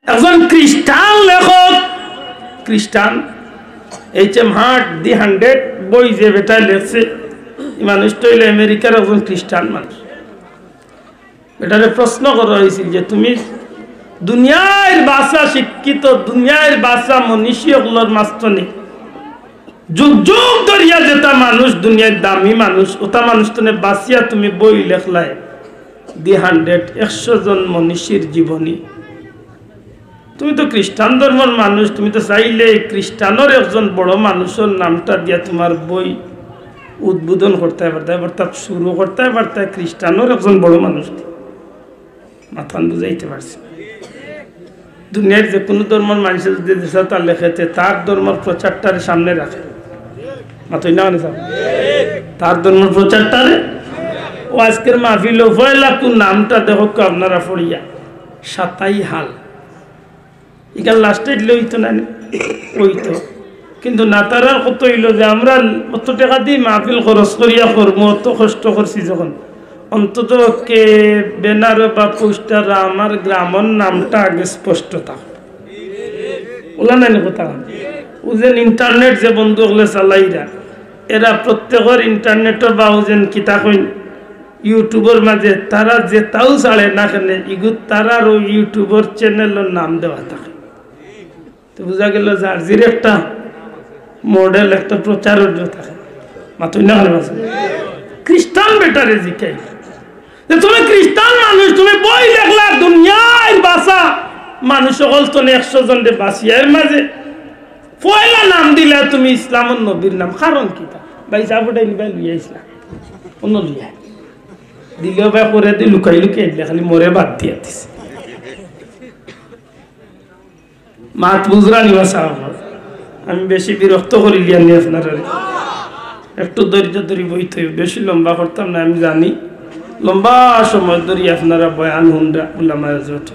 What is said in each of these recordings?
একজন খ্রিস্টান লেখক, খ্রিস্টান এইচএম হার্ট দি 100 বই যে বেটা লেখছে, মানুষটা হইলে আমেরিকার একজন খ্রিস্টান মানুষ। এটারে প্রশ্ন করা হয়েছিল যে তুমি দুনিয়ার ভাষা শিক্ষিত, দুনিয়ার ভাষা মনীষীগুলোর মাস্তনে যুগ যুগ ধরিয়া যেটা মানুষ দুনিয়ার দামি মানুষ, ওটা মানুষ তো বাঁচিয়া তুমি বই লেখলাই দি 100 100 জন মনীষীর জীবনী। তুমি তো খ্রিস্টান ধর্মের মানুষ, তুমি তো চাইলে খ্রিস্টানের একজন বড় মানুষের নামটা দিয়া তোমার বই উদ্বোধন করতে পারতে, অর্থাৎ শুরু করতে পারতে খ্রিস্টানের একজন বড় মানুষ। মাথান বুঝাইতে পারছি। দুনিয়ার যে কোনো ধর্মের মানুষের যদি তার লেখেতে তার ধর্মের প্রচারটারে সামনে রাখে, মাথায় না তার ধর্মের প্রচারটারে। ও আজকের মাহফিল পয়লা কোন নামটা দেখো আপনারা পড়িয়া সাতাই হাল, এখানে লাস্টে লইতো না ওইতো, কিন্তু না তারা কত হইল যে আমরা অত টাকা দিই মাহফিল খরচ করিয়া করবো, অত কষ্ট করছি যখন, অন্তত কে ব্যানার বা পোস্টার আমার গ্রামের নামটা আগে স্পষ্ট থাক ওলা নাই কথা। ও যে ইন্টারনেট যে বন্ধু হলে চালাইরা, এরা প্রত্যেকের ইন্টারনেটের বা যেন কিতা কইন ইউটিউবের মাঝে তারা যে তাও ছাড়ে না কেন ইগু তারার ওই ইউটিউবের চ্যানেলের নাম দেওয়া থাকে। তো বোঝা গেল জার্জির একটা মডেল, একটা প্রচারের থাকে। মাতুই না খ্রিস্টান বেটারে জিকাই যে তুমি খ্রিস্টান মানুষ, তুমি বই লেখলা দুনিয়ার ভাষা মানুষ সকল তো 100 জনকে বাঁচিয়া, এর মাঝে পয়লা নাম দিলা তুমি ইসলামের নবীর নাম। কারণ কি তা ভাই চাপটাই নিবাই লুইয়া ইসলাম অন্য লুইয়া দিলেও ভাই করে দিয়ে লুকাই লুকিয়ে দিলে খালি মরে বাদ দিয়ে দিছে। মাত বুঝরা নিবা সাহাব, আমি বেশি বিরক্ত করি লিয়ানি আপনারা, একটু ধৈর্য ধরি বইতে, বেশি লম্বা করতাম না। আমি জানি লম্বা সময় ধরি আপনারা বয়ান হুন্ডা উলামা হযরত,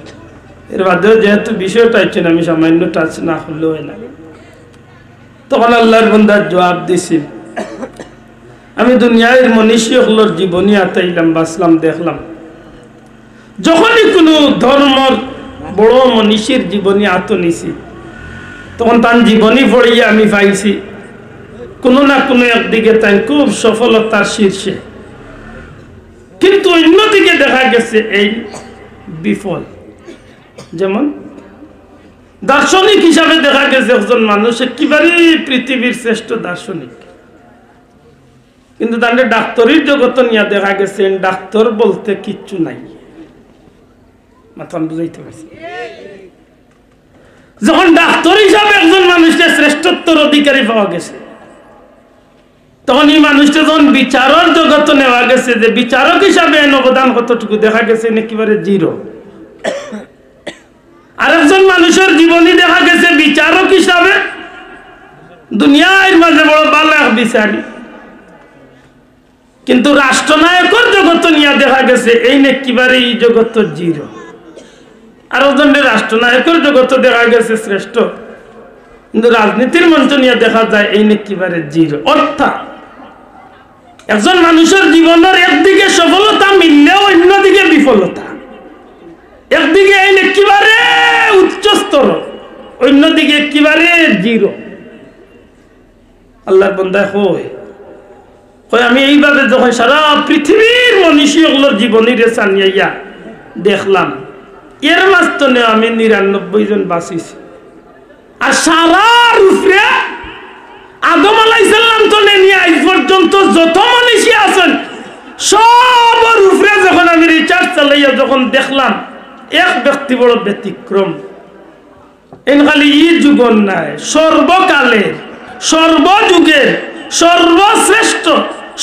এর বাদেও যেহেতু বিষয়টা হচ্ছে আমি সামান্য টাচ না করলেও হয় না। তখন আল্লাহর বান্দার জবাব দিছি, আমি দুনিয়ার মনীষীগুলোর জীবনী আতাইলাম, বাসলাম, দেখলাম। যখনই কোনো ধর্মর বড় মনীষীর জীবনী আত নিছি, তখন তার জীবনী পড়িয়ে আমি পাইছি কোনো না কোনো একদিকে তাই খুব সফলতার শীর্ষে, কিন্তু অন্যদিকে দেখা গেছে এই বিফল। যেমন দার্শনিক হিসাবে দেখা গেছে একজন মানুষ একেবারে পৃথিবীর শ্রেষ্ঠ দার্শনিক, কিন্তু তাদের ডাক্তারির জগৎ নিয়ে দেখা গেছে ডাক্তার বলতে কিচ্ছু নাই। মাথান বুঝাইতে পারছি? যখন ডাক্তার হিসাবে একজন মানুষের শ্রেষ্ঠত্বর অধিকারী পাওয়া গেছে, তখন এই মানুষটা যখন বিচারক জগৎ নেওয়া গেছে, যে বিচারক হিসাবে অবদান কতটুকু দেখা গেছে একেবারে জিরো। আরেকজন মানুষের জীবনী দেখা গেছে বিচারক হিসাবে দুনিয়ার মাঝে বড় ভালো এক বিচারী, কিন্তু রাষ্ট্রনায়কের জগৎ নিয়ে দেখা গেছে এই একেবারে এই জগৎ জিরো। আর ওজনের রাষ্ট্রনায়কের জগৎ দেখা গেছে শ্রেষ্ঠ, কিন্তু রাজনীতির মঞ্চ নিয়ে দেখা যায় এই একেবারে জিরো। অর্থাৎ একজন মানুষের জীবনের একদিকে সফলতা মিললেও অন্যদিকে বিফলতা, একদিকে এই একেবারে উচ্চ স্তর, অন্যদিকে একেবারে জিরো। আল্লাহর বান্দা হয় আমি এইভাবে যখন সারা পৃথিবীর মনীষীগুলোর জীবনীরে সানিয়া দেখলাম, এর মাঝখানে আমি 99 জন বাঁচিছি। আর সারা রূপে আদম আলাইহিস সালাম তো নিয়ে আজ পর্যন্ত যত মনীষী আছেন সবার উপরে যখন আমি রিচার্জ চালাইয়া যখন দেখলাম, এক ব্যক্তি বড় ব্যতিক্রম। এন খালি ই যুগর নাই, সর্বকালের সর্বযুগের সর্বশ্রেষ্ঠ,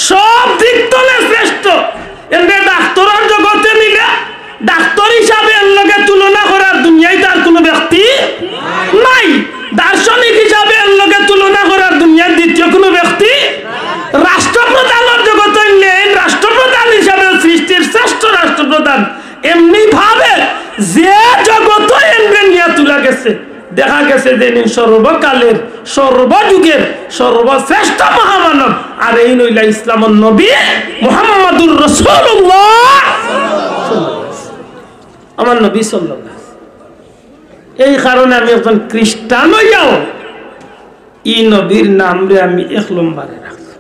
সব দিক তলে শ্রেষ্ঠ। এমনি ডাক্তারের জগতে নিলে ডাক্তার হিসাবে এর লগে তুলনা করার দুনিয়ায় তার কোনো ব্যক্তি নাই। দার্শনিক হিসাবে এর লগে তুলনা করার দুনিয়ার দ্বিতীয় কোনো ব্যক্তি। রাষ্ট্রপ্রধানের জগতে নেন, রাষ্ট্রপ্রধান হিসাবে সৃষ্টির শ্রেষ্ঠ রাষ্ট্রপ্রধান। এমনি ভাবে যে জগত এমনি নিয়ে তোলা গেছে, দেখা গেছে যে সর্বকালের সর্বযুগের সর্বশ্রেষ্ঠ মহামানব, আর এই নইলা ইসলামের নবী মুহাম্মদুর রাসূলুল্লাহ, আমার নবী সাল্লাল্লাহু আলাইহি ওয়াসাল্লাম। এই কারণে আমি একজন খ্রিস্টান হইয়াও ই নবীর নাম রে আমি 1 নম্বরে রাখছি।